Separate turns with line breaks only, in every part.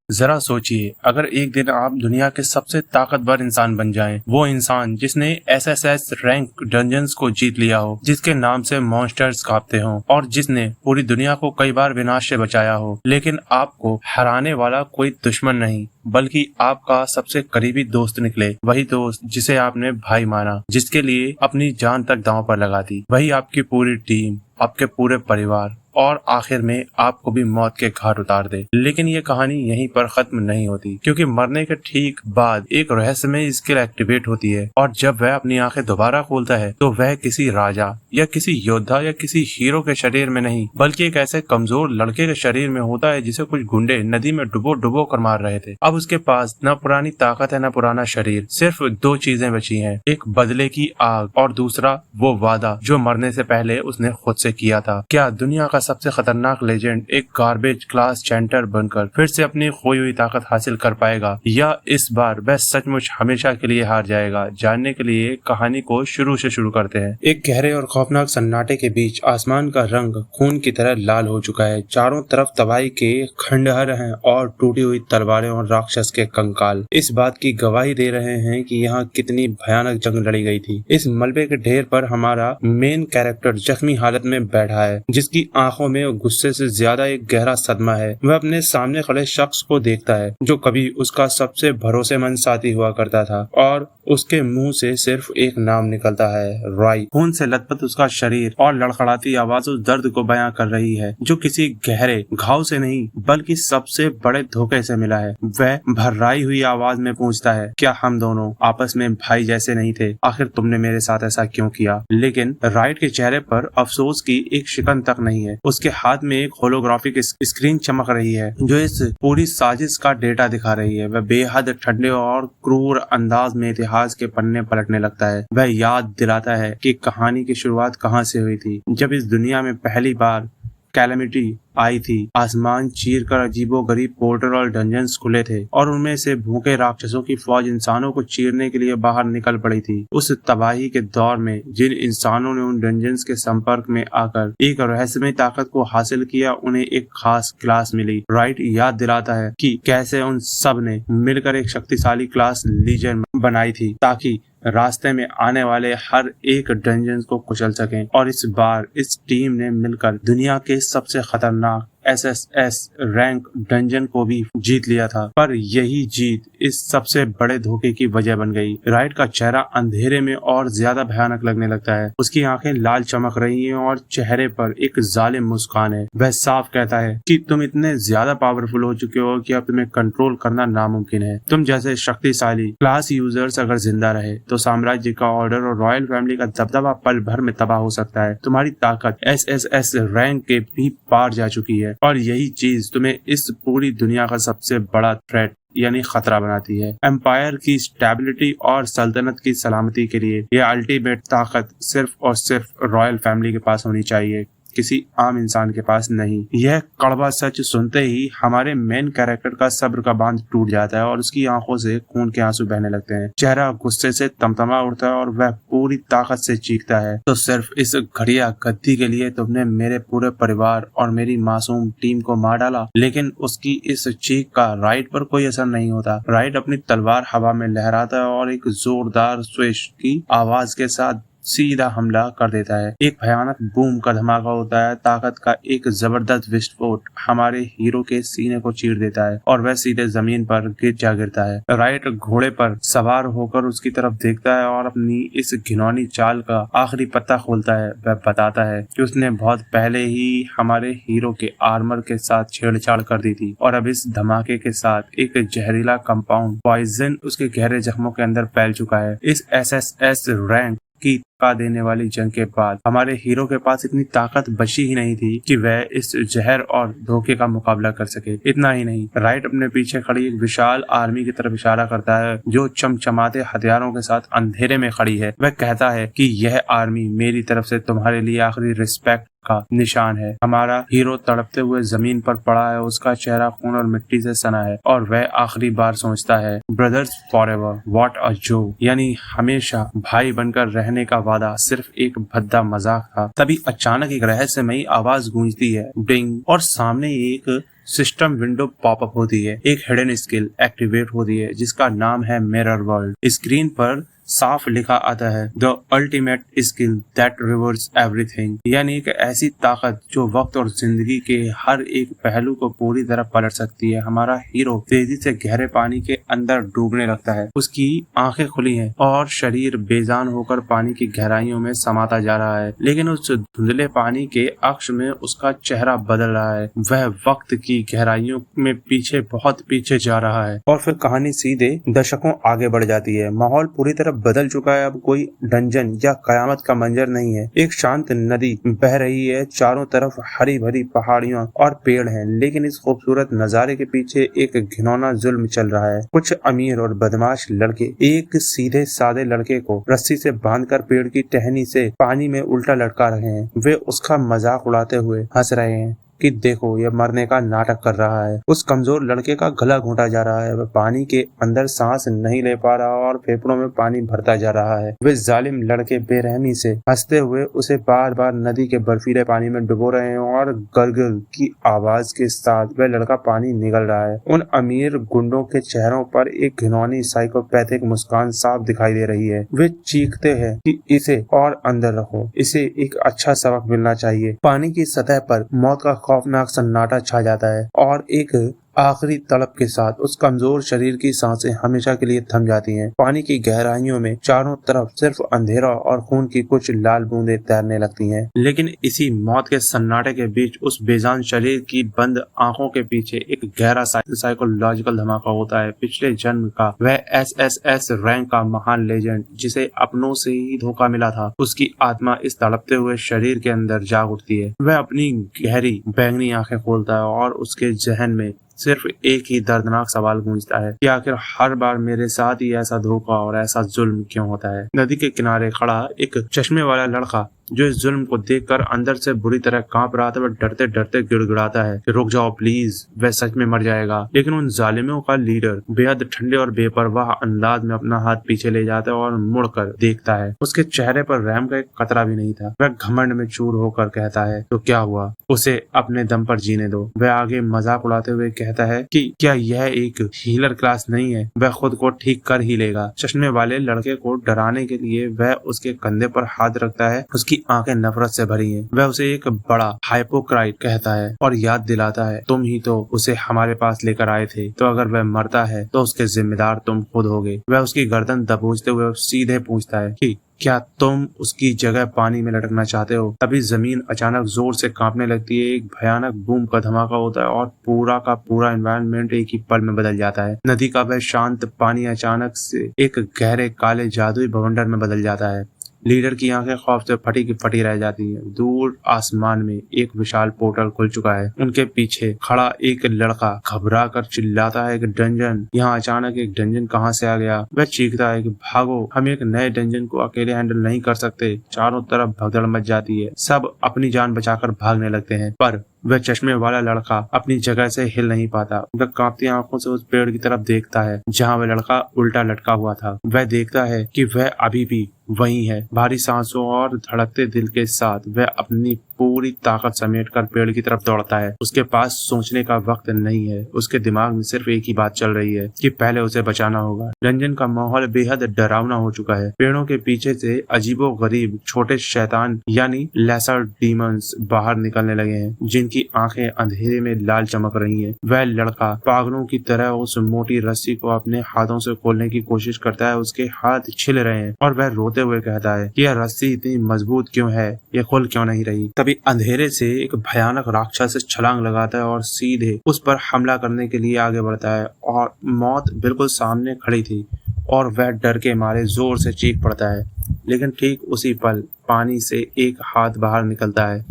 जरा सोचिए, अगर एक दिन आप दुनिया के सबसे ताकतवर इंसान बन जाएं, वो इंसान जिसने एसएसएस रैंक डंजन्स को जीत लिया हो, जिसके नाम से मॉन्स्टर्स कांपते हों और जिसने पूरी दुनिया को कई बार विनाश से बचाया हो, लेकिन आपको हराने वाला कोई दुश्मन नहीं बल्कि आपका सबसे करीबी दोस्त निकले। वही दोस्त जिसे आपने भाई माना, जिसके लिए अपनी जान तक दांव पर लगा दी, वही आपकी पूरी टीम, आपके पूरे परिवार और आखिर में आपको भी मौत के घाट उतार दे। लेकिन ये कहानी यहीं पर खत्म नहीं होती, क्योंकि मरने के ठीक बाद एक रहस्यमय स्किल एक्टिवेट होती है और जब वह अपनी आंखें दोबारा खोलता है तो वह किसी राजा या किसी योद्धा या किसी हीरो के शरीर में नहीं बल्कि एक ऐसे कमजोर लड़के के शरीर में होता है जिसे कुछ गुंडे नदी में डुबो डुबो कर मार रहे थे। अब उसके पास न पुरानी ताकत है न पुराना शरीर, सिर्फ दो चीजें बची हैं, एक बदले की आग और दूसरा वो वादा जो मरने से पहले उसने खुद से किया था। क्या दुनिया का सबसे खतरनाक लेजेंड एक गार्बेज क्लास चैंटर बनकर फिर से अपनी खोई हुई ताकत हासिल कर पाएगा, या इस बार वह सचमुच हमेशा के लिए हार जाएगा? जानने के लिए कहानी को शुरू से शुरू करते हैं। एक गहरे और खौफनाक सन्नाटे के बीच आसमान का रंग खून की तरह लाल हो चुका है। चारों तरफ तबाही के खंडहर हैं और टूटी हुई तलवारें और राक्षस के कंकाल इस बात की गवाही दे रहे हैं कि यहाँ कितनी भयानक जंग लड़ी गई थी। इस मलबे के ढेर पर हमारा मेन कैरेक्टर जख्मी हालत में बैठा है, जिसकी आंखों में गुस्से से ज्यादा एक गहरा सदमा है। वह अपने सामने खड़े शख्स को देखता है जो कभी उसका सबसे भरोसेमंद साथी हुआ करता था, और उसके मुंह से सिर्फ एक नाम निकलता है, रॉय। खून से लथपथ उसका शरीर और लड़खड़ाती आवाज उस दर्द को बयां कर रही है जो किसी गहरे घाव से नहीं बल्कि सबसे बड़े धोखे से मिला है। वह भर्राई हुई आवाज में पूछता है, क्या हम दोनों आपस में भाई जैसे नहीं थे? आखिर तुमने मेरे साथ ऐसा क्यों किया? लेकिन राइट के चेहरे पर अफसोस की एक शिकन तक नहीं है। उसके हाथ में एक होलोग्राफिक स्क्रीन चमक रही है जो इस पूरी साजिश का डेटा दिखा रही है। वह बेहद ठंडे और क्रूर अंदाज में इतिहास के पन्ने पलटने लगता है। वह याद दिलाता है कि कहानी की शुरुआत कहां से हुई थी, जब इस दुनिया में पहली बार कैलेमिटी आई थी। आसमान चीर कर अजीबोगरीब पोर्टल और डंजन्स खुले थे और उनमें से भूखे राक्षसों की फौज इंसानों को चीरने के लिए बाहर निकल पड़ी थी। उस तबाही के दौर में जिन इंसानों ने उन डंजन्स के संपर्क में आकर एक रहस्यमय ताकत को हासिल किया, उन्हें एक खास क्लास मिली। राइट याद दिलाता है कि कैसे उन सब ने मिलकर एक शक्तिशाली क्लास लीजन बनाई थी ताकि रास्ते में आने वाले हर एक डंजन को कुचल सकें, और इस बार इस टीम ने मिलकर दुनिया के सबसे खतरनाक एसएसएस रैंक डंजन को भी जीत लिया था। पर यही जीत इस सबसे बड़े धोखे की वजह बन गई। राइट का चेहरा अंधेरे में और ज्यादा भयानक लगने लगता है। उसकी आंखें लाल चमक रही हैं और चेहरे पर एक जालिम मुस्कान है। वह साफ कहता है कि तुम इतने ज्यादा पावरफुल हो चुके हो कि अब तुम्हें कंट्रोल करना नामुमकिन है। तुम जैसे शक्तिशाली क्लास यूजर्स अगर जिंदा रहे तो साम्राज्य का ऑर्डर और रॉयल फैमिली का दबदबा पल भर में तबाह हो सकता है। तुम्हारी ताकत एसएसएस रैंक के भी पार जा चुकी है, और यही चीज तुम्हें इस पूरी दुनिया का सबसे बड़ा थ्रेट यानी खतरा बनाती है। एम्पायर की स्टेबिलिटी और सल्तनत की सलामती के लिए यह अल्टीमेट ताकत सिर्फ और सिर्फ रॉयल फैमिली के पास होनी चाहिए, किसी आम इंसान के पास नहीं। यह कड़वा सच सुनते ही हमारे मेन कैरेक्टर का सब्र का बांध टूट जाता है और उसकी आंखों से खून के आंसू बहने लगते हैं। चेहरा गुस्से से तमतमा उठता है और वह पूरी ताकत से चीखता है, तो सिर्फ इस घड़िया गद्दी के लिए तुमने मेरे पूरे परिवार और मेरी मासूम टीम को मार डाला। लेकिन उसकी इस चीख का राइट पर कोई असर नहीं होता। राइट अपनी तलवार हवा में लहराता है और एक जोरदार स्विश की आवाज के साथ सीधा हमला कर देता है। एक भयानक बूम का धमाका होता है। ताकत का एक जबरदस्त विस्फोट हमारे हीरो के सीने को चीर देता है और वह सीधे जमीन पर गिरता है। राइट घोड़े पर सवार होकर उसकी तरफ देखता है और अपनी इस घिनौनी चाल का आखिरी पत्ता खोलता है। वह बताता है कि उसने बहुत पहले ही हमारे हीरो के आर्मर के साथ छेड़छाड़ कर दी थी, और अब इस धमाके के साथ एक जहरीला कंपाउंड पॉइजन उसके गहरे जख्मों के अंदर फैल चुका है। इस एसएसएस रैंक की थका देने वाली जंग के बाद हमारे हीरो के पास इतनी ताकत बची ही नहीं थी कि वह इस जहर और धोखे का मुकाबला कर सके। इतना ही नहीं, राइट अपने पीछे खड़ी एक विशाल आर्मी की तरफ इशारा करता है जो चमचमाते हथियारों के साथ अंधेरे में खड़ी है। वह कहता है कि यह आर्मी मेरी तरफ से तुम्हारे लिए आखिरी रिस्पेक्ट का निशान है। हमारा हीरो तड़पते हुए जमीन पर पड़ा है, उसका चेहरा खून और मिट्टी से सना है और वह आखिरी बार सोचता है brothers forever, what a joke, यानी हमेशा भाई बनकर रहने का वादा सिर्फ एक भद्दा मजाक था। तभी अचानक एक रहस्यमयी आवाज गूंजती है, डिंग, और सामने एक सिस्टम विंडो पॉपअप होती है। एक हिडन स्किल एक्टिवेट होती है जिसका नाम है मिरर वर्ल्ड। स्क्रीन पर साफ लिखा आता है the ultimate skill that reverse everything, यानी एक ऐसी ताकत जो वक्त और जिंदगी के हर एक पहलू को पूरी तरह पलट सकती है। हमारा हीरो तेजी से गहरे पानी के अंदर डूबने लगता है। उसकी आंखें खुली हैं और शरीर बेजान होकर पानी की गहराइयों में समाता जा रहा है, लेकिन उस धुंधले पानी के अक्ष में उसका चेहरा बदल रहा है। वह वक्त की गहराइयों में पीछे, बहुत पीछे जा रहा है। और फिर कहानी सीधे दशकों आगे बढ़ जाती है। माहौल पूरी तरह बदल चुका है। अब कोई डंजन या कयामत का मंजर नहीं है। एक शांत नदी बह रही है, चारों तरफ हरी भरी पहाड़ियां और पेड़ हैं, लेकिन इस खूबसूरत नजारे के पीछे एक घिनौना जुल्म चल रहा है। कुछ अमीर और बदमाश लड़के एक सीधे सादे लड़के को रस्सी से बांधकर पेड़ की टहनी से पानी में उल्टा लटका रहे हैं। वे उसका मजाक उड़ाते हुए हंस रहे हैं कि देखो, यह मरने का नाटक कर रहा है। उस कमजोर लड़के का गला घोंटा जा रहा है। वह पानी के अंदर सांस नहीं ले पा रहा और फेफड़ों में पानी भरता जा रहा है। वे जालिम लड़के बेरहमी से हंसते हुए उसे बार बार नदी के बर्फीले पानी में डुबो रहे हैं और गरगल की आवाज के साथ वह लड़का पानी निगल रहा है। उन अमीर गुंडों के चेहरों पर एक घिनौनी साइकोपैथिक मुस्कान साफ दिखाई दे रही है। वे चीखते हैं कि इसे और अंदर रखो, इसे एक अच्छा सबक मिलना चाहिए। पानी की सतह पर मौत का खौफनाक सन्नाटा छा जाता है और एक आखिरी तड़प के साथ उस कमजोर शरीर की सांसें हमेशा के लिए थम जाती हैं। पानी की गहराइयों में चारों तरफ सिर्फ अंधेरा और खून की कुछ लाल बूंदें तैरने लगती हैं। लेकिन इसी मौत के सन्नाटे के बीच उस बेजान शरीर की बंद आंखों के पीछे एक गहरा साइकोलॉजिकल धमाका होता है। पिछले जन्म का वह SSS रैंक का महान लेजेंड, जिसे अपनों से ही धोखा मिला था, उसकी आत्मा इस तड़पते हुए शरीर के अंदर जाग उठती है। वह अपनी गहरी बैंगनी आंखें खोलता है और उसके जहन में सिर्फ एक ही दर्दनाक सवाल गूंजता है कि आखिर हर बार मेरे साथ ही ऐसा धोखा और ऐसा जुल्म क्यों होता है। नदी के किनारे खड़ा एक चश्मे वाला लड़का जो इस जुल्म को देखकर अंदर से बुरी तरह कांप रहा था, वह डरते डरते गिड़गिड़ाता है कि रुक जाओ प्लीज, वह सच में मर जाएगा। लेकिन उन जालिमों का लीडर बेहद ठंडे और बेपरवाह अंदाज में अपना हाथ पीछे ले जाता है और मुड़कर देखता है। उसके चेहरे पर रहम का एक कतरा भी नहीं था। वह घमंड में चूर होकर कहता है, तो क्या हुआ, उसे अपने दम पर जीने दो। वह आगे मजाक उड़ाते हुए कहता है कि क्या यह एक हीलर क्लास नहीं है, वह खुद को ठीक कर ही लेगा। चश्मे वाले लड़के को डराने के लिए वह उसके कंधे पर हाथ रखता है। उसकी आंखें नफरत से भरी हैं। वह उसे एक बड़ा हाइपोक्राइट कहता है और याद दिलाता है, तुम ही तो उसे हमारे पास लेकर आए थे, तो अगर वह मरता है तो उसके जिम्मेदार तुम खुद होगे। वह उसकी गर्दन दबोचते हुए सीधे पूछता है कि क्या तुम उसकी जगह पानी में लटकना चाहते हो। तभी जमीन अचानक जोर से कांपने लगती है। एक भयानक बूम का धमाका होता है और पूरा का पूरा एनवायरनमेंट एक ही पल में बदल जाता है। नदी का वह शांत पानी अचानक से एक गहरे काले जादुई बवंडर में बदल जाता है। लीडर की आंखें खौफ से फटी की फटी रह जाती हैं। दूर आसमान में एक विशाल पोर्टल खुल चुका है। उनके पीछे खड़ा एक लड़का घबरा कर चिल्लाता है कि डंजन, यहाँ अचानक एक डंजन कहाँ से आ गया। वह चीखता है कि भागो, हम एक नए डंजन को अकेले हैंडल नहीं कर सकते। चारों तरफ भगदड़ मच जाती है। सब अपनी जान बचाकर भागने लगते हैं, पर वह चश्मे वाला लड़का अपनी जगह से हिल नहीं पाता। वह कांपती आंखों से उस पेड़ की तरफ देखता है जहाँ वह लड़का उल्टा लटका हुआ था। वह देखता है कि वह अभी भी वही है। भारी सांसों और धड़कते दिल के साथ वह अपनी पूरी ताकत समेट कर पेड़ की तरफ दौड़ता है। उसके पास सोचने का वक्त नहीं है। उसके दिमाग में सिर्फ एक ही बात चल रही है कि पहले उसे बचाना होगा। रंजन का माहौल बेहद डरावना हो चुका है। पेड़ों के पीछे से अजीबो गरीब छोटे शैतान यानी लेसर डीमंस बाहर निकलने लगे हैं, जिनकी आंखें अंधेरे में लाल चमक रही हैं। वह लड़का पागलों की तरह उस मोटी रस्सी को अपने हाथों से खोलने की कोशिश करता है। उसके हाथ छिल रहे हैं और वह रोते हुए कहता है कि यह रस्सी इतनी मजबूत क्यों है, यह खुल क्यों नहीं रही। तभी अंधेरे से एक भयानक राक्षस छलांग लगाता है और सीधे उस पर हमला करने के लिए आगे बढ़ता है। और मौत बिल्कुल सामने खड़ी थी और वह डर के मारे जोर से चीख पड़ता है। लेकिन ठीक उसी पल पानी से एक हाथ बाहर निकलता है।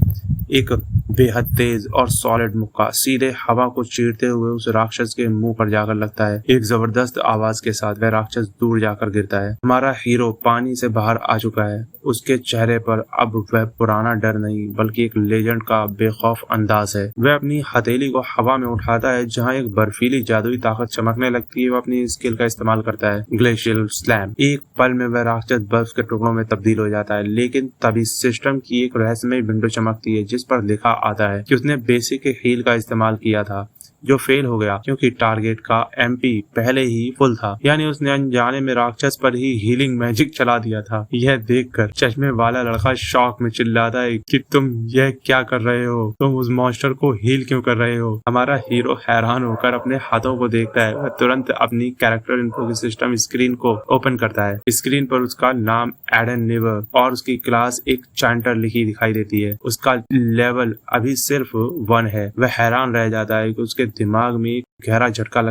एक बेहद तेज और सॉलिड मुक्का सीधे हवा को चीरते हुए उस राक्षस के मुंह पर जाकर लगता है। एक जबरदस्त आवाज के साथ वह राक्षस दूर जाकर गिरता है। हमारा हीरो पानी से बाहर आ चुका है। उसके चेहरे पर अब वह पुराना डर नहीं बल्कि एक लेजेंड का बेखौफ अंदाज है। वह अपनी हथेली को हवा में उठाता है, जहां एक बर्फीली जादुई ताकत चमकने लगती है। वह अपनी स्किल का इस्तेमाल करता है, ग्लेशियल स्लैम। एक पल में वह राक्षस बर्फ के टुकड़ों में तब्दील हो जाता है, लेकिन तभी सिस्टम की एक रहस्यमय विंडो चमकती है जिस पर लिखा आता है कि उसने बेसिक हील का इस्तेमाल किया था, जो फेल हो गया क्योंकि टारगेट का एमपी पहले ही फुल था। यानी उसने अनजाने में राक्षस पर ही हीलिंग मैजिक चला दिया था। यह देखकर चश्मे वाला लड़का शॉक में चिल्लाता है कि तुम यह क्या कर रहे हो, तुम उस मॉन्स्टर को हील क्यों कर रहे हो। हमारा हीरो हैरान होकर अपने हाथों को देखता है। वह तुरंत अपनी कैरेक्टर इन्फो की सिस्टम स्क्रीन को ओपन करता है। स्क्रीन पर उसका नाम एडन नेवर और उसकी क्लास एक चैंटर लिखी दिखाई देती है। उसका लेवल अभी सिर्फ 1 है। वह हैरान रह जाता है कि उसके दिमाग में गहरा झटका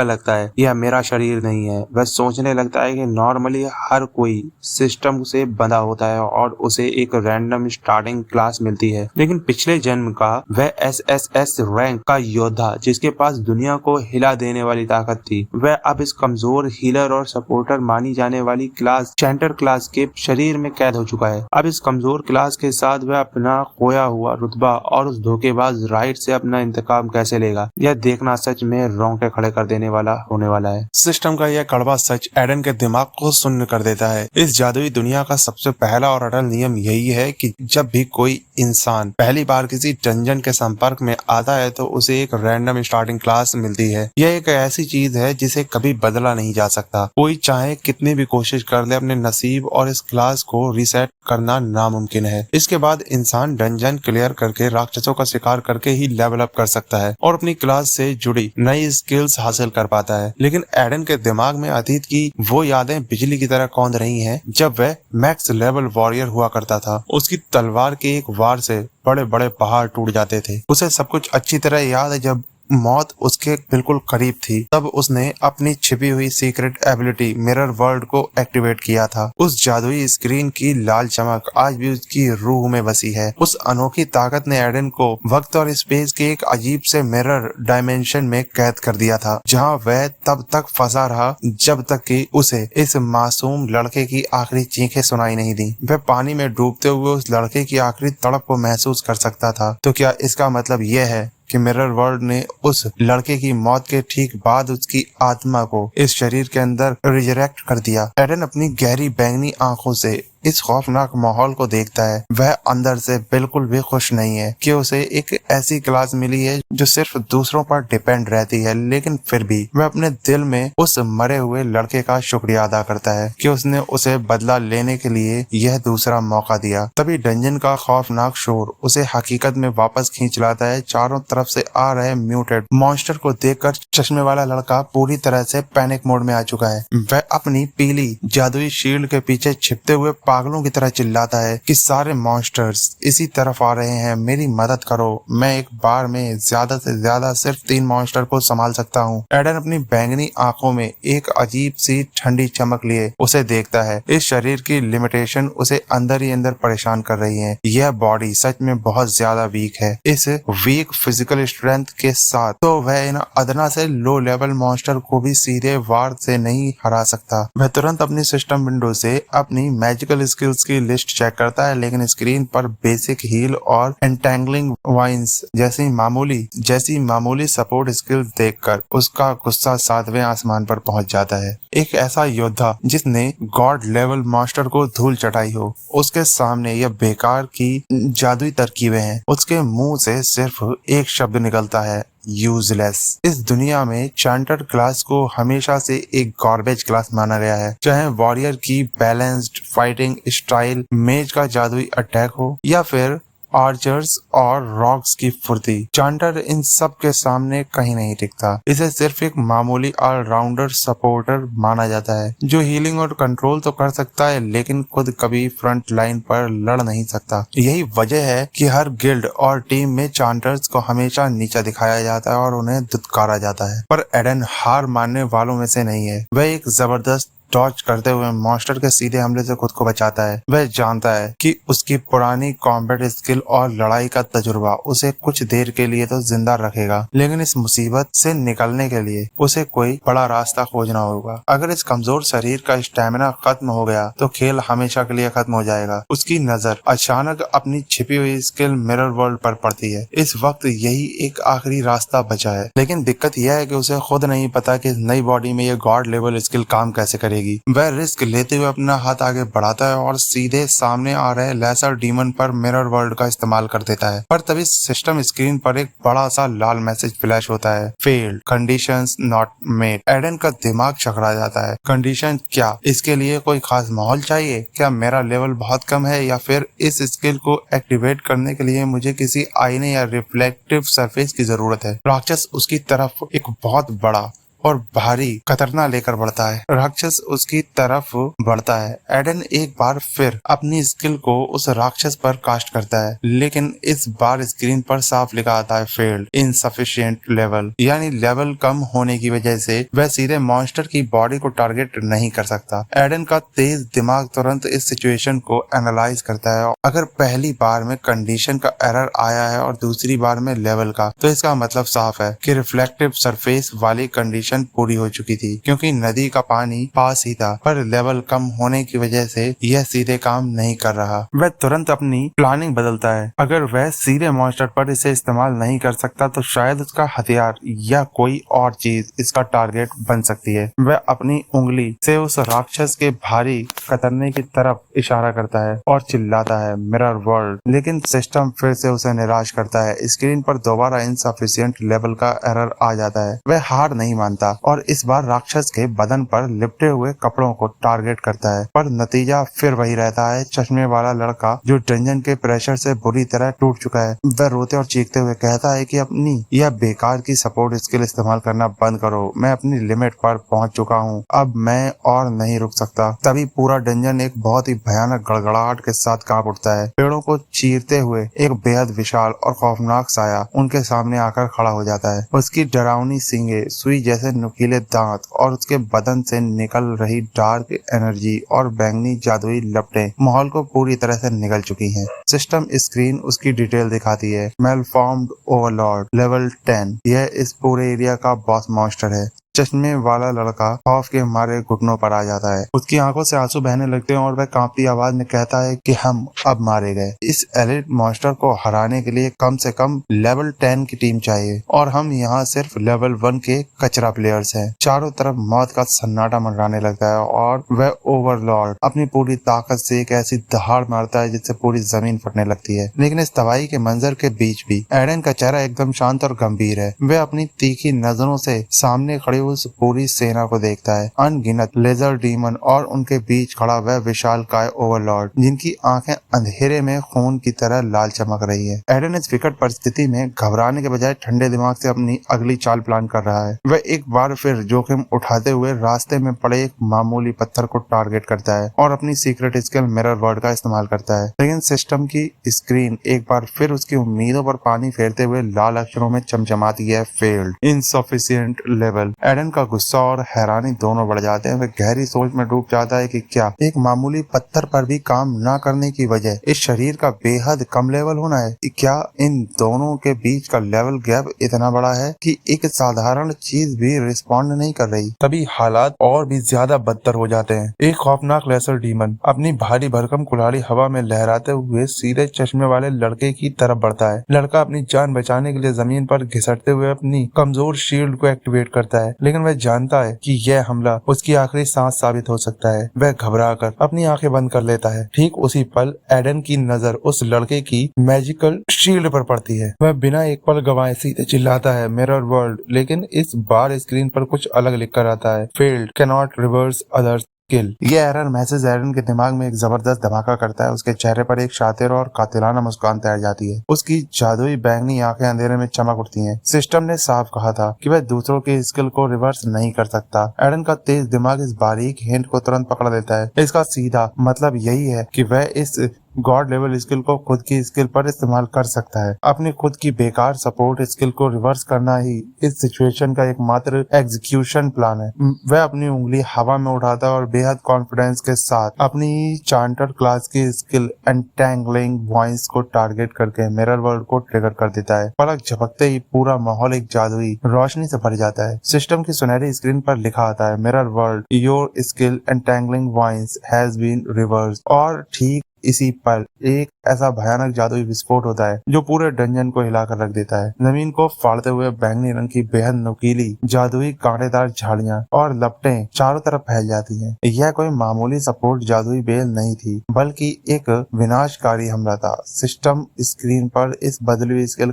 लगता है। यह मेरा शरीर नहीं है। वह सोचने लगता है कि नॉर्मली हर कोई सिस्टम से बंधा होता है और उसे एक रैंडम स्टार्टिंग क्लास मिलती है, लेकिन पिछले जन्म का वह एसएसएस रैंक का योद्धा जिसके पास दुनिया को हिला देने वाली ताकत थी, वह अब इस कमजोर हीलर और सपोर्टर मानी जाने वाली क्लास चैंटर क्लास के शरीर में कैद हो चुका है। अब इस कमजोर क्लास के साथ वह अपना खोया हुआ रुतबा और उस धोखेबाज राइट से अपना इंतकाम कैसे लेगा, यह देखना सच में रोंगटे खड़े कर देने वाला होने वाला है। सिस्टम का यह कड़वा सच एडन के दिमाग को सुन्न कर देता है। इस जादुई दुनिया का सबसे पहला और अटल नियम यही है कि जब भी कोई इंसान पहली बार किसी डंजन के संपर्क में आता है तो उसे एक रैंडम स्टार्टिंग क्लास मिलती है। यह एक ऐसी चीज है जिसे कभी बदला नहीं जा सकता। कोई चाहे कितनी भी कोशिश कर ले, अपने नसीब और इस क्लास को रिसेट करना नामुमकिन है। इसके बाद इंसान डंजन क्लियर करके राक्षसों का शिकार करके ही लेवल अप कर सकता है और अपनी क्लास से जुड़ी नई स्किल्स हासिल कर पाता है। लेकिन एडन के दिमाग में अतीत की वो यादें बिजली की तरह कौंध रही हैं जब वह मैक्स लेवल वॉरियर हुआ करता था। उसकी तलवार के एक वार से बड़े बड़े पहाड़ टूट जाते थे। उसे सब कुछ अच्छी तरह याद है। जब मौत उसके बिल्कुल करीब थी तब उसने अपनी छिपी हुई सीक्रेट एबिलिटी मिरर वर्ल्ड को एक्टिवेट किया था। उस जादुई स्क्रीन की लाल चमक आज भी उसकी रूह में बसी है। उस अनोखी ताकत ने एडन को वक्त और स्पेस के एक अजीब से मिरर डायमेंशन में कैद कर दिया था, जहां वह तब तक फंसा रहा जब तक कि उसे इस मासूम लड़के की आखिरी चीखें सुनाई नहीं दी। वह पानी में डूबते हुए उस लड़के की आखिरी तड़प को महसूस कर सकता था। तो क्या इसका मतलब यह है कि मिरर वर्ल्ड ने उस लड़के की मौत के ठीक बाद उसकी आत्मा को इस शरीर के अंदर रिजरेक्ट कर दिया? एडन अपनी गहरी बैंगनी आंखों से इस खौफनाक माहौल को देखता है। वह अंदर से बिल्कुल भी खुश नहीं है कि उसे एक ऐसी क्लास मिली है जो सिर्फ दूसरों पर डिपेंड रहती है, लेकिन फिर भी वह अपने दिल में उस मरे हुए लड़के का शुक्रिया अदा करता है कि उसने उसे बदला लेने के लिए यह दूसरा मौका दिया। तभी डंजन का खौफनाक शोर उसे हकीकत में वापस खींच लाता है। चारों तरफ से आ रहे म्यूटेड मॉन्स्टर को देखकर चश्मे वाला लड़का पूरी तरह से पैनिक मोड में आ चुका है। वह अपनी पीली जादुई शील्ड के पीछे छिपते हुए पागलों की तरह चिल्लाता है कि सारे मॉन्स्टर्स इसी तरफ आ रहे हैं, मेरी मदद करो। मैं एक बार में ज्यादा से ज्यादा सिर्फ 3 मॉन्स्टर को संभाल सकता हूँ। एडन अपनी बैंगनी आंखों में एक अजीब सी ठंडी चमक लिए उसे देखता है। इस शरीर की लिमिटेशन उसे अंदर ही अंदर परेशान कर रही है। यह बॉडी सच में बहुत ज्यादा वीक है। इस वीक फिजिकल स्ट्रेंथ के साथ तो वह इन अदना से लो लेवल मॉन्स्टर को भी सीधे वार से नहीं हरा सकता। वह तुरंत अपनी सिस्टम विंडो से अपनी मैजिकल स्किल्स की लिस्ट चेक करता है, लेकिन स्क्रीन पर बेसिक हील और एंटेंगलिंग वाइंस जैसी मामूली सपोर्ट स्किल्स देखकर उसका गुस्सा 7वें आसमान पर पहुंच जाता है। एक ऐसा योद्धा जिसने गॉड लेवल मास्टर को धूल चटाई हो, उसके सामने यह बेकार की जादुई तरकीबें हैं। उसके मुंह से सिर्फ एक शब्द निकलता है, यूजलेस। इस दुनिया में चैंटर क्लास को हमेशा से एक गॉर्बेज क्लास माना गया है, चाहे वॉरियर की बैलेंस्ड फाइटिंग स्टाइल, मेज का जादुई अटैक हो या फिर आर्चर्स और रॉक्स की फुर्ती। चैंटर इन सब के सामने कहीं नहीं टिकता। इसे सिर्फ एक मामूली ऑलराउंडर सपोर्टर माना जाता है जो हीलिंग और कंट्रोल तो कर सकता है, लेकिन खुद कभी फ्रंट लाइन पर लड़ नहीं सकता। यही वजह है कि हर गिल्ड और टीम में चैंटर्स को हमेशा नीचा दिखाया जाता है और उन्हें दुत्कारा जाता है। पर एडन हार मानने वालों में से नहीं है। वह एक जबरदस्त
डॉज करते हुए मॉन्स्टर के सीधे हमले से खुद को बचाता है। वह जानता है कि उसकी पुरानी कॉम्बैट स्किल और लड़ाई का तजुर्बा उसे कुछ देर के लिए तो जिंदा रखेगा, लेकिन इस मुसीबत से निकलने के लिए उसे कोई बड़ा रास्ता खोजना होगा। अगर इस कमजोर शरीर का स्टैमिना खत्म हो गया तो खेल हमेशा के लिए खत्म हो जाएगा। उसकी नजर अचानक अपनी छिपी हुई स्किल मिरर वर्ल्ड पर पड़ती है। इस वक्त यही एक आखिरी रास्ता बचा है, लेकिन दिक्कत यह है कि उसे खुद नहीं पता कि इस नई बॉडी में ये गॉड लेवल स्किल काम कैसे करेगी। वह रिस्क लेते हुए अपना हाथ आगे बढ़ाता है और सीधे सामने आ रहे लेसर डीमन पर मिरर वर्ल्ड का इस्तेमाल कर देता है। पर तभी सिस्टम स्क्रीन पर एक बड़ा सा लाल मैसेज फ्लैश होता है, फेल्ड, कंडीशंस नॉट मेट। एडन का दिमाग चकरा जाता है। कंडीशन क्या? इसके लिए कोई खास माहौल चाहिए? क्या मेरा लेवल बहुत कम है, या फिर इस स्किल को एक्टिवेट करने के लिए मुझे किसी आईने या रिफ्लेक्टिव सरफेस की जरूरत है? राक्षस उसकी तरफ एक बहुत बड़ा और भारी कतरना लेकर बढ़ता है। राक्षस उसकी तरफ बढ़ता है। एडन एक बार फिर अपनी स्किल को उस राक्षस पर कास्ट करता है, लेकिन इस बार स्क्रीन पर साफ लिखा आता है, फेल्ड, इनसफिशिएंट लेवल, यानी लेवल कम होने की वजह से वह सीधे मॉन्स्टर की बॉडी को टारगेट नहीं कर सकता। एडन का तेज दिमाग तुरंत इस सिचुएशन को एनालाइज करता है। अगर पहली बार में कंडीशन का एरर आया है और दूसरी बार में लेवल का, तो इसका मतलब साफ है कि रिफ्लेक्टिव सरफेस वाली कंडीशन पूरी हो चुकी थी, क्योंकि नदी का पानी पास ही था, पर लेवल कम होने की वजह से यह सीधे काम नहीं कर रहा। वह तुरंत अपनी प्लानिंग बदलता है। अगर वह सीधे मॉन्स्टर पर इसे इस्तेमाल नहीं कर सकता तो शायद उसका हथियार या कोई और चीज इसका टारगेट बन सकती है। वह अपनी उंगली से उस राक्षस के भारी कतरने की तरफ इशारा करता है और चिल्लाता है, मिरर वर्ल्ड, लेकिन सिस्टम फिर से उसे निराश करता है। स्क्रीन पर दोबारा इनसफिशिएंट लेवल का एरर आ जाता है। वह हार नहीं मानता और इस बार राक्षस के बदन पर लिपटे हुए कपड़ों को टारगेट करता है, पर नतीजा फिर वही रहता है। चश्मे वाला लड़का जो डंजन के प्रेशर से बुरी तरह टूट चुका है, वह रोते और चीखते हुए कहता है कि अपनी यह बेकार की सपोर्ट स्किल इस्तेमाल करना बंद करो। मैं अपनी लिमिट पर पहुंच चुका हूं, अब मैं और नहीं रुक सकता। तभी पूरा डंजन एक बहुत ही भयानक गड़गड़ाहट के साथ कांप उठता है। पेड़ों को चीरते हुए एक बेहद विशाल और खौफनाक साया उनके सामने आकर खड़ा हो जाता है। उसकी डरावनी सींगें, सुई जैसे नुकीले दांत और उसके बदन से निकल रही डार्क एनर्जी और बैंगनी जादुई लपटें माहौल को पूरी तरह से निगल चुकी हैं। सिस्टम स्क्रीन उसकी डिटेल दिखाती है, मेलफॉर्म्ड ओवरलॉर्ड, लेवल 10। यह इस पूरे एरिया का बॉस मॉन्स्टर है। चश्मे वाला लड़का खौफ के मारे घुटनों पर आ जाता है। उसकी आंखों से आंसू बहने लगते हैं और वह कांपती आवाज में कहता है कि हम अब मारे गए। इस एलिट मॉन्स्टर को हराने के लिए कम से कम लेवल 10 की टीम चाहिए और हम यहाँ सिर्फ लेवल 1 के कचरा प्लेयर्स हैं। चारों तरफ मौत का सन्नाटा मंडराने लगता है और वह ओवरलॉर्ड अपनी पूरी ताकत से एक ऐसी दहाड़ मारता है जिससे पूरी जमीन फटने लगती है। लेकिन इस तबाही के मंजर के बीच भी एडन का चेहरा एकदम शांत और गंभीर है। वह अपनी तीखी नजरों से सामने खड़े उस पूरी सेना को देखता है। अनगिनत लेजर डीमन और उनके बीच खड़ा वह विशाल काय ओवरलॉर्ड, जिनकी आंखें अंधेरे में खून की तरह लाल चमक रही है। एडन इस विकट परिस्थिति में घबराने के बजाय ठंडे दिमाग से अपनी अगली चाल प्लान कर रहा है। वह एक बार फिर जोखिम उठाते हुए रास्ते में पड़े एक मामूली पत्थर को टारगेट करता है और अपनी सीक्रेट स्किल मिरर वर्ल्ड का इस्तेमाल करता है। लेकिन सिस्टम की स्क्रीन एक बार फिर उसकी उम्मीदों पर पानी फेरते हुए लाल अक्षरों में चमचमाती है, फेल्ड, इनसफिशिएंट लेवल। एडन का गुस्सा और हैरानी दोनों बढ़ जाते हैं। वह गहरी सोच में डूब जाता है कि क्या एक मामूली पत्थर पर भी काम न करने की वजह इस शरीर का बेहद कम लेवल होना है? क्या इन दोनों के बीच का लेवल गैप इतना बड़ा है कि एक साधारण चीज भी रिस्पॉन्ड नहीं कर रही? तभी हालात और भी ज्यादा बदतर हो जाते हैं। एक खौफनाक लेसर डीमन अपनी भारी भरकम कुल्हाड़ी हवा में लहराते हुए सीधे चश्मे वाले लड़के की तरफ बढ़ता है। लड़का अपनी जान बचाने के लिए जमीन पर घिसटते हुए अपनी कमजोर शील्ड को एक्टिवेट करता है, लेकिन वह जानता है कि यह हमला उसकी आखिरी सांस साबित हो सकता है। वह घबराकर अपनी आंखें बंद कर लेता है। ठीक उसी पल एडन की नजर उस लड़के की मैजिकल शील्ड पर पड़ती है। वह बिना एक पल गंवाए सीधे चिल्लाता है, मिरर वर्ल्ड, लेकिन इस बार स्क्रीन पर कुछ अलग लिखकर आता है, फेल्ड, कैनॉट रिवर्स अदर्स किल। यह एरर मैसेज एडन के दिमाग में एक जबरदस्त धमाका करता है। उसके चेहरे पर एक शातिर और कातिलाना मुस्कान तैर जाती है। उसकी जादुई बैंगनी आंखें अंधेरे में चमक उठती हैं। सिस्टम ने साफ कहा था कि वह दूसरों के स्किल को रिवर्स नहीं कर सकता। एडन का तेज दिमाग इस बारीक हिंट को तुरंत पकड़ लेता है। इसका सीधा मतलब यही है कि वह इस गॉड लेवल स्किल को खुद की स्किल पर इस्तेमाल कर सकता है। अपनी खुद की बेकार सपोर्ट स्किल को रिवर्स करना ही इस सिचुएशन का एकमात्र एग्जीक्यूशन प्लान है। वह अपनी उंगली हवा में उठाता है और बेहद कॉन्फिडेंस के साथ अपनी चांटर क्लास की स्किल एंटेंगलिंग वॉइस को टारगेट करके मिरर वर्ल्ड को ट्रिगर कर देता है। पलक झपकते ही पूरा माहौल एक जादुई रोशनी से भर जाता है। सिस्टम की सुनहरी स्क्रीन पर लिखा आता है, mirror world, your skill entangling voice has been reverse. और ठीक इसी पर एक ऐसा भयानक जादुई विस्फोट होता है जो पूरे डंजन को हिलाकर रख देता है। जमीन को फाड़ते हुए बैंगनी रंग की बेहद नुकीली जादुई कांटेदार झाड़ियां और लपटें चारों तरफ फैल जाती हैं। यह कोई मामूली सपोर्ट जादुई बेल नहीं थी, बल्कि एक विनाशकारी हमला था। सिस्टम स्क्रीन पर इस बदली हुई स्किल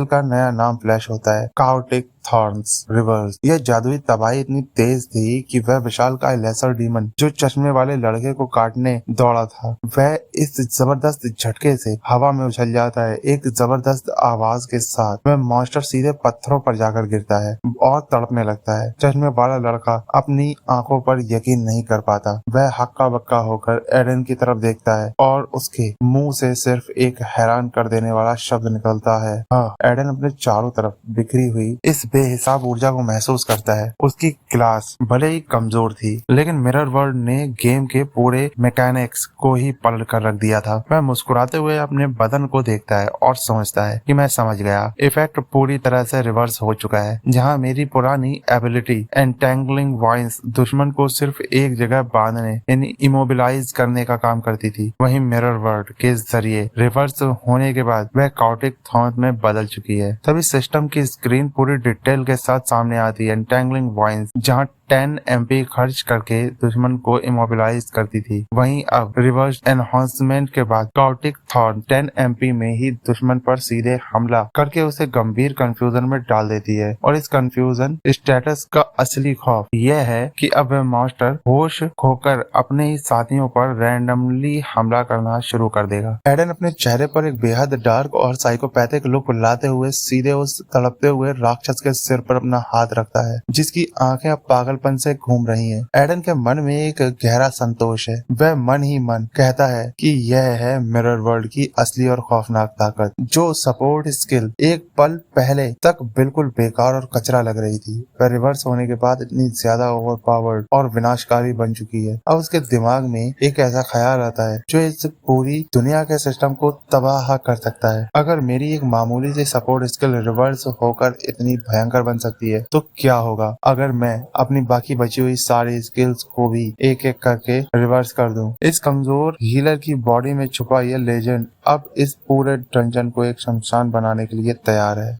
का नया नाम फ्लैश होता है, काओटिक थॉर्न्स रिवर्स। यह जादुई तबाही इतनी तेज थी कि वह विशालकाय लेसर डीमन जो चश्मे वाले लड़के को काटने दौड़ा था, वह इस जबरदस्त झटके से हवा में उछल जाता है। एक जबरदस्त आवाज के साथ वह मॉन्स्टर सीधे पत्थरों पर जाकर गिरता है और तड़पने लगता है। चश्मे वाला लड़का अपनी आंखों पर यकीन नहीं कर पाता। वह हक्का बक्का होकर एडन की तरफ देखता है और उसके मुंह से सिर्फ एक हैरान कर देने वाला शब्द निकलता है, हाँ। एडन अपने चारों तरफ बिखरी हुई इस बेहिसाब ऊर्जा को महसूस करता है। उसकी क्लास भले ही कमजोर थी, लेकिन मिरर वर्ल्ड ने गेम के पूरे मैकेनिक्स को ही पलट कर रख दिया था। वह मुस्कुराते हुए अपने बदन को देखता है और समझता है कि मैं समझ गया, इफेक्ट पूरी तरह से रिवर्स हो चुका है। जहां मेरी पुरानी एबिलिटी एंटेंगलिंग वॉइस दुश्मन को सिर्फ एक जगह बांधने यानी इमोबिलाइज करने का काम करती थी, वहीं मिरर वर्ल्ड के जरिए रिवर्स होने के बाद वह काउटिक थॉर्न में बदल चुकी है। तभी सिस्टम की स्क्रीन पूरी डिटेल के साथ सामने आती है। एंटेंगलिंग वॉइस जहां 10 MP खर्च करके दुश्मन को इमोबिलाइज करती थी, वहीं अब रिवर्स एनहांसमेंट के बाद काउटिक थॉर्न 10 MP में ही दुश्मन पर सीधे हमला करके उसे गंभीर कंफ्यूजन में डाल देती है। और इस कंफ्यूजन स्टेटस का असली खौफ यह है कि अब वह मॉन्स्टर होश खोकर अपने ही साथियों पर रैंडमली हमला करना शुरू कर देगा। एडन अपने चेहरे पर एक बेहद डार्क और साइकोपैथिक लुक लाते हुए सीधे उस तड़पते हुए राक्षस के सिर पर अपना हाथ रखता है, जिसकी आंखें अब पागलपन से घूम रही हैं। एडन के मन में एक गहरा संतोष है। वह मन ही मन कहता है कि यह है मिरर वर्ल्ड की असली और खौफनाक ताकत। जो सपोर्ट स्किल एक पल पहले तक बिल्कुल बेकार और कचरा लग रही थी, वह रिवर्स होने के बाद इतनी ज्यादा ओवरपावर्ड और विनाशकारी बन चुकी है। अब उसके दिमाग में एक ऐसा ख्याल आता है जो इस पूरी दुनिया के सिस्टम को तबाह कर सकता है। अगर मेरी एक मामूली सी सपोर्ट स्किल रिवर्स होकर इतनी भयंकर बन सकती है, तो क्या होगा अगर मैं अपनी बाकी बची हुई सारी स्किल्स को भी एक एक करके रिवर्स कर दूं। इस कमजोर हीलर की बॉडी में छुपा यह लेजेंड अब इस पूरे डंजन को एक शमशान बनाने के लिए तैयार है।